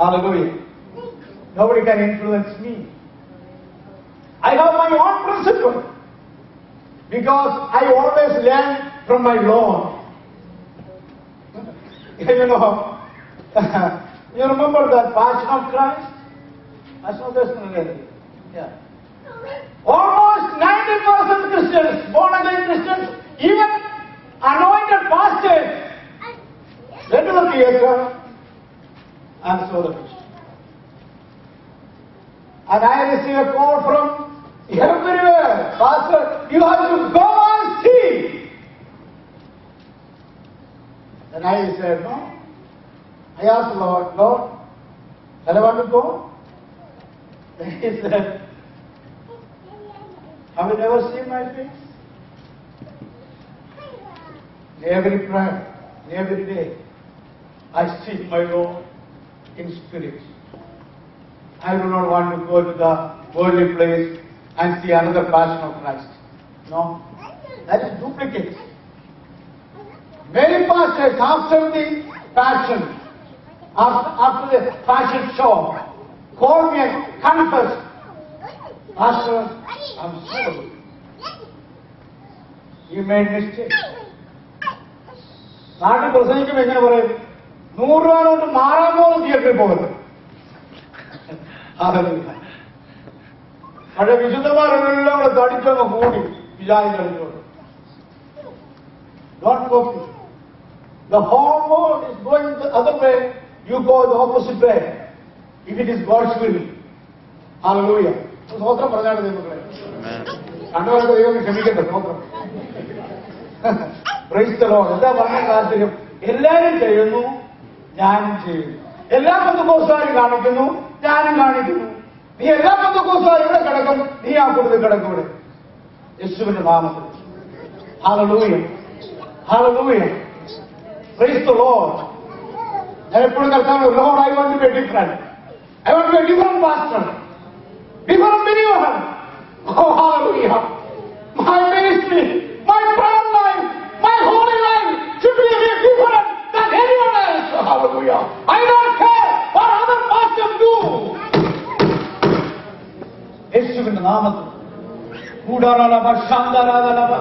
Hallelujah. Nobody can influence me. I have my own principle. Because I always learn from my Lord. You know, you remember that Passion of Christ? Passion of Christ? Yeah. Almost 90% Christians, born again Christians, even anointed pastors, went to the theater and saw the picture. And I received a call from everywhere. Pastor, you have to go and see. And I said, no. I asked the Lord, Lord, shall I want to go? Then he said, have you never seen my face? Every prayer, every day, I seek my Lord in spirit. I do not want to go to the worldly place and see another Passion of Christ. No, that is duplicate. Many pastors, after the passion, after the passion show, call me and confess, Pastor, I'm sorry. You made mistake. നാട്ടിൽ പ്രസംഗിക്കുമ്പോൾ എങ്ങനെ പറയും? 100 രൂപ കൊണ്ട് മാറാൻ പോകുന്ന തിയേറ്ററിൽ പോകുന്നത്. പക്ഷെ വിശുദ്ധന്മാരെല്ലാം കൂടെ തടിച്ചങ്ങ് കൂടി വിചാരിച്ചു. Not copy. The whole world is going the other way. You go the opposite way. If it is God's will. Hallelujah. സ്വതന്ത്രം പറഞ്ഞാണ് നിങ്ങളെ. കണ്ടവർക്ക് ദൈവം ക്ഷമിക്കട്ടെ. സ്വതന്ത്രം. Praise the Lord. എന്താ പറയാൻ താല്പര്യം? എല്ലാവരും ചെയ്യുന്നു, ഞാനും ചെയ്യുന്നു. എല്ലാ പെന്തക്കോസ്തുകാരും കാണിക്കുന്നു, ഞാനും കാണിക്കുന്നു. നീ എല്ലാ പെന്തക്കോസ്തുകാരും ഇവിടെ കിടക്കും, നീ ആ കൂടുതൽ കിടക്കൂടെ. യേശുവിന്റെ നാമത്തിൽ. Hallelujah. Hallelujah. Praise the Lord. ഞാൻ എപ്പോഴും കർത്താവ്, Lord, I want to be different. I want to be a different pastor. Different believer. Oh, hallelujah. My ministry, my prayer life, my holy life should be different than anyone else. Hallelujah. I don't care what other pastors do. യേശുവിന്റെ നാമത്തിൽ. കൂടാറാലവ ശാന്തരാലവ.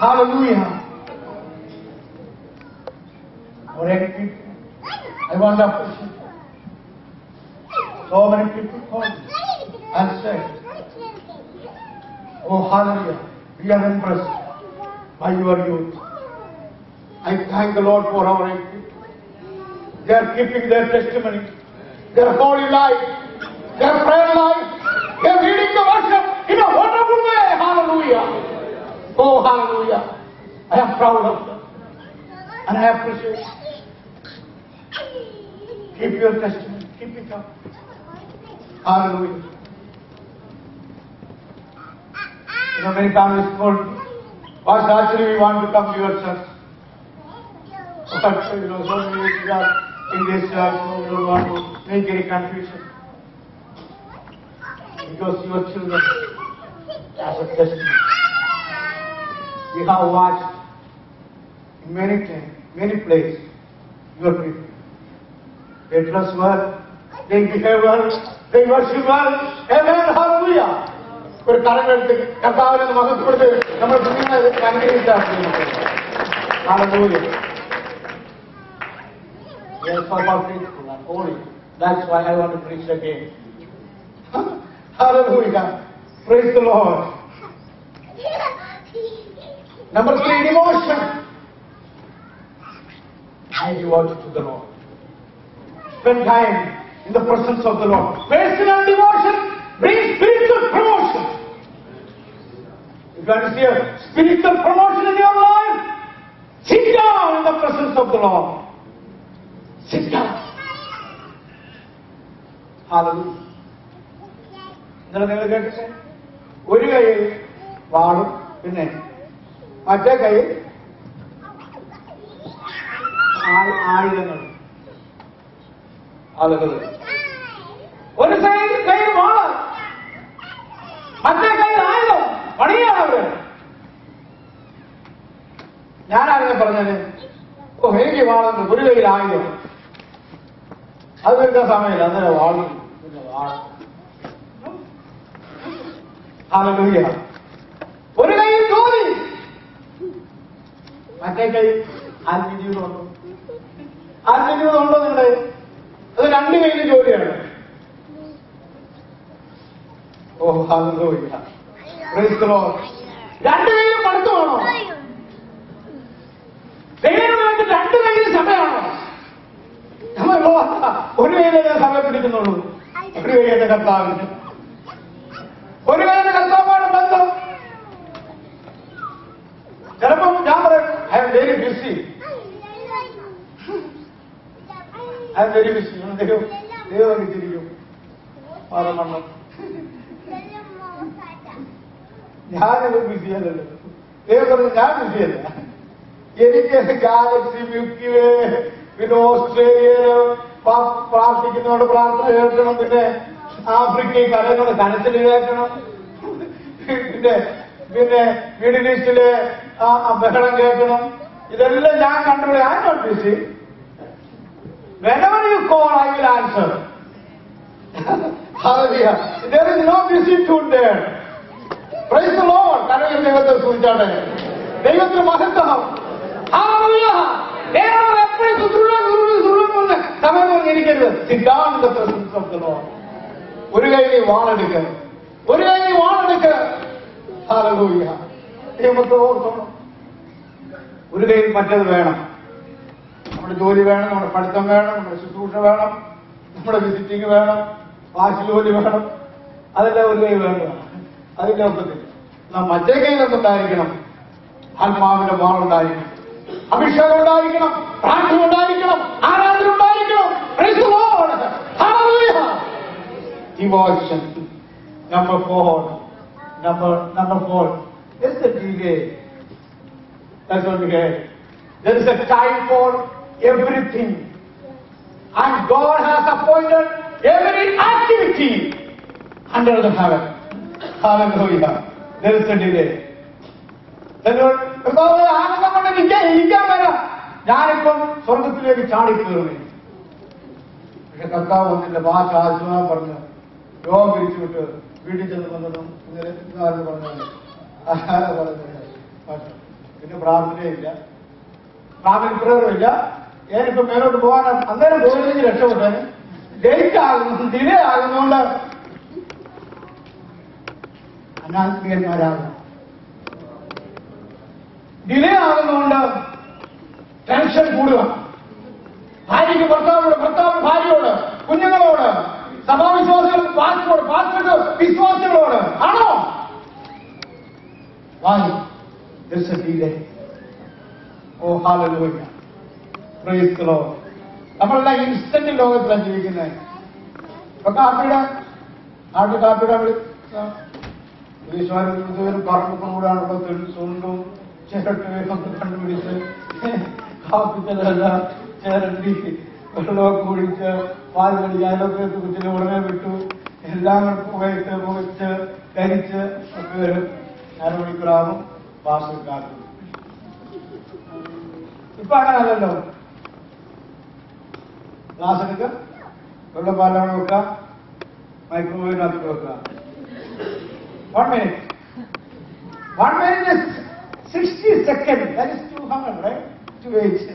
Hallelujah. For any people, I want to appreciate. So many people called and said, oh, hallelujah, we are impressed by your youth. I thank the Lord for our young people. They are keeping their testimony, their holy life, their prayer life. They are reading the worship in a wonderful way. Hallelujah. Oh, hallelujah. I am proud of them. And I appreciate it. Keep your testimony. Keep it up. Hallelujah. You know, many families told me, Pastor, actually we want to come to your church. But, you know, so many years we are in this church, so we don't want to make any confusion. Because your children as a testimony. We have watched in many places your people. They dress well, they behave well, they worship well. Amen. Hallelujah. ഒരു കരങ്ങളെടുത്ത് കർത്താവിനെ മഹത്വപ്പെടുത്തി നമ്മൾ കുഞ്ഞുങ്ങളെ അനുഗ്രഹിച്ചാണ്. Hallelujah. Yes, for our faithful and holy. That's why I want to preach again. Hallelujah. Praise the Lord. Number 3, devotion. I devote to the Lord. Spend time in the presence of the Lord. Personal devotion brings spiritual promotion. If you want to see a spiritual promotion in your life, sit down in the presence of the Lord. Sit down. Hallelujah. നിങ്ങൾ കേട്ടില്ലേ? ഒരു കൈയിൽ വാളും പിന്നെ മറ്റേ കൈയിൽ ആയുധങ്ങൾ. ആളുകൾ ഒരു കൈയിൽ വാള്, മറ്റേ കൈയിൽ ആയുധം. പണിയാണ് അവര്. ഞാനായിരുന്നു പറഞ്ഞത്, ഓ എനിക്ക് വാളുണ്ട്, ഒരു കൈയിൽ ആയുധം. അത് വരുന്ന സമയമില്ല, അന്നേരം വാളും ഹല്ലേലൂയ. ഒരു കൈയിൽ ജോലി, മറ്റേ കൈ ആത്മജീവിതമുണ്ടോ? ആത്മജീവിതമുണ്ടോ നിങ്ങളുടെ? അത് രണ്ട് കൈയിൽ ജോലിയാണ്. ഓ ഹല്ലേലൂയ, പ്രൈസ് ദി ലോർഡ്. രണ്ട് കൈയിൽ പഠിത്തമാണോ? ദൈവത്തിന് വേണ്ടി രണ്ട് കൈയിൽ സമയമാണോ? നമ്മൾ ഒരു കൈയിലേ സമയം പിടിക്കുന്നുള്ളൂ. ഒരു കൈയുടെ കർത്താവിന്, ഒരു കൈയുടെ കർത്താവാണ് ബന്ധം. ചിലപ്പം ഞാൻ പറയും I am very busy, I am very busy. ദൈവം തിരിക്കും മരണം. ഞാനത് ബിസിയല്ലല്ലോ. ദൈവം പറഞ്ഞു ഞാൻ ബിസിയല്ല. എനിക്ക് ഗാലക്സി, മിൽക്കി വേ, പിന്നെ ഓസ്ട്രേലിയയില് പ്രാർത്ഥിക്കുന്നവരുടെ പ്രാർത്ഥന കേൾക്കണം, പിന്നെ ആഫ്രിക്കയിൽ കലങ്ങളുടെ കനത്തിൽ കേൾക്കണം, പിന്നെ പിന്നെ മിഡിൽ ഈസ്റ്റിലെ ബഹളം കേൾക്കണം. ഇതെല്ലാം ഞാൻ കണ്ടുപിടി. I am not busy. Whenever you call, I will answer. Hallelujah. There is no vicissitude there. Praise the Lord. കരയിൽ ദൈവത്തെ സൂചിച്ചാട്ടെ. ദൈവത്തിന് മഹത്വം. Hallelujah. ദൈവം എപ്പോഴും സുഖം സമയം പറഞ്ഞിരിക്കരുത്. Sit down in the presence of the Lord. ഒരു കൈയിൽ വാളെടുക്ക, ഒരു കൈയിൽ വാളെടുക്ക. Hallelujah. ദൈവത്തെ ഓർക്കണം. ഒരു കൈയിൽ മറ്റത് വേണം. നമ്മുടെ ജോലി വേണം, നമ്മുടെ പഠിത്തം വേണം, നമ്മുടെ ശുശ്രൂഷ വേണം, നമ്മുടെ വിസിറ്റിംഗ് വേണം, വാശി ജോലി വേണം. അതെല്ലാം ഒരു കൈ വേണം. അതിന്റെ ഒപ്പത്തിൽ നാം മറ്റേ കൈയിലൊന്നുണ്ടായിരിക്കണം. ആത്മാവിന്റെ വാളുണ്ടായിരിക്കണം, അഭിഷേകം ഉണ്ടായിരിക്കണം, പ്രാർത്ഥന ഉണ്ടായിരിക്കണം, ആരാധന ഉണ്ടായിരിക്കണം. Praise the Lord. Hallelujah. Devotion. Number 4. Number 4. It's the delay. That's what we get. There is a time for everything. And God has appointed every activity under the heaven. Hallelujah. There is a delay. ആനന്ദം കൊണ്ട് ഇരിക്കാൻ വരാം. ഞാനിപ്പം സ്വർഗത്തിലേക്ക് ചാടിക്കയറുന്നു. പക്ഷെ കർത്താവ് വന്നില്ല. ഭാഷ ആശ്വാസം പറഞ്ഞ് യോഗം പിരിച്ചു വിട്ട് വീട്ടിൽ ചെന്ന് വന്നതും പറഞ്ഞു. പിന്നെ പ്രാർത്ഥനയില്ല, ഫാമിലി പ്രേയറുമില്ല. ഞാനിപ്പോ മേലോട്ട് പോകാൻ അന്നേരം പോയില്ലെങ്കിൽ രക്ഷപ്പെട്ടേന്. ലേറ്റ് ആകുന്നു, ഡിലേ ആകുന്നതുകൊണ്ട് അനാത്മീയന്മാരാകും. ഡിലേ ആകുന്നതുകൊണ്ട് ടെൻഷൻ കൂടുക. ഭാര്യയ്ക്ക് ഭർത്താവിനോട്, ഭർത്താവിന് ഭാര്യയോട്, കുഞ്ഞുങ്ങളോട്, സഭാവിശ്വാസികൾ പാസ്റ്റർക്ക് വിശ്വാസികളോട് ആണോ? ഓ ഹല്ലേലൂയ. Praise the Lord. നമ്മളെല്ലാം ഇൻസ്റ്റന്റ് ലോകത്തിലാണ് ജീവിക്കുന്നത്. ഇപ്പൊ കാപ്പിയുടെ പറമ്പൂടാണുള്ള തെളിച്ചുകൊണ്ടും ചിരട്ടും കണ്ടുപിടിച്ച് കാപ്പിച്ചതെല്ലാം ചിരണ്ടി വെള്ളമൊക്കെ കുടിച്ച് പാൽ കടിക്കാനൊക്കെ കുച്ചിന് ഉടനെ വിട്ടു. എല്ലാം പുകയിട്ട് പുകച്ച് കരിച്ച് ഒക്കെ വരും. അരമണിക്കൂറാകും പാസ് കാക്കും. ഇപ്പൊ അങ്ങനല്ലോ. ഗ്ലാസ് എടുക്കുക, വെള്ളപ്പാലാണ് വെക്കുക, മൈക്രോവേവിനകത്ത് വെക്കുക. 1 minute. 1 minute is 60 seconds. That is 200, right? 2H.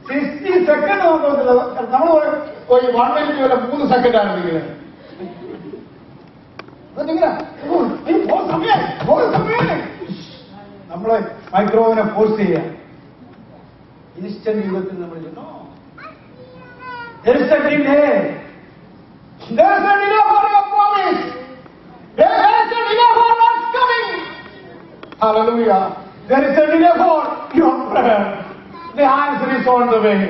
60 seconds നോക്കുന്നത്. നമ്മൾ 1 minute വരെ 3 സെക്കൻഡ് ആണ് ഇരിക്കുന്നത്. നമ്മളെ മൈക്രോവേവിനെ ഫോഴ്സ് ചെയ്യുക. ഇൻസ്റ്റന്റ് യുഗത്തിൽ നമ്മൾ there is a delay. There is a delay for your promise. There is a delay for what's coming. Hallelujah. There is a delay for your prayer. The answer is on the way.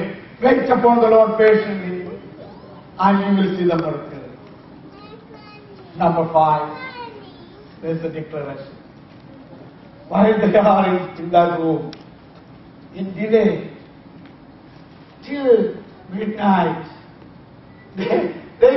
Wait upon the Lord patiently and you will see the miracle. Number 5. There is a declaration. While they are in that room, in delay, till midnight, they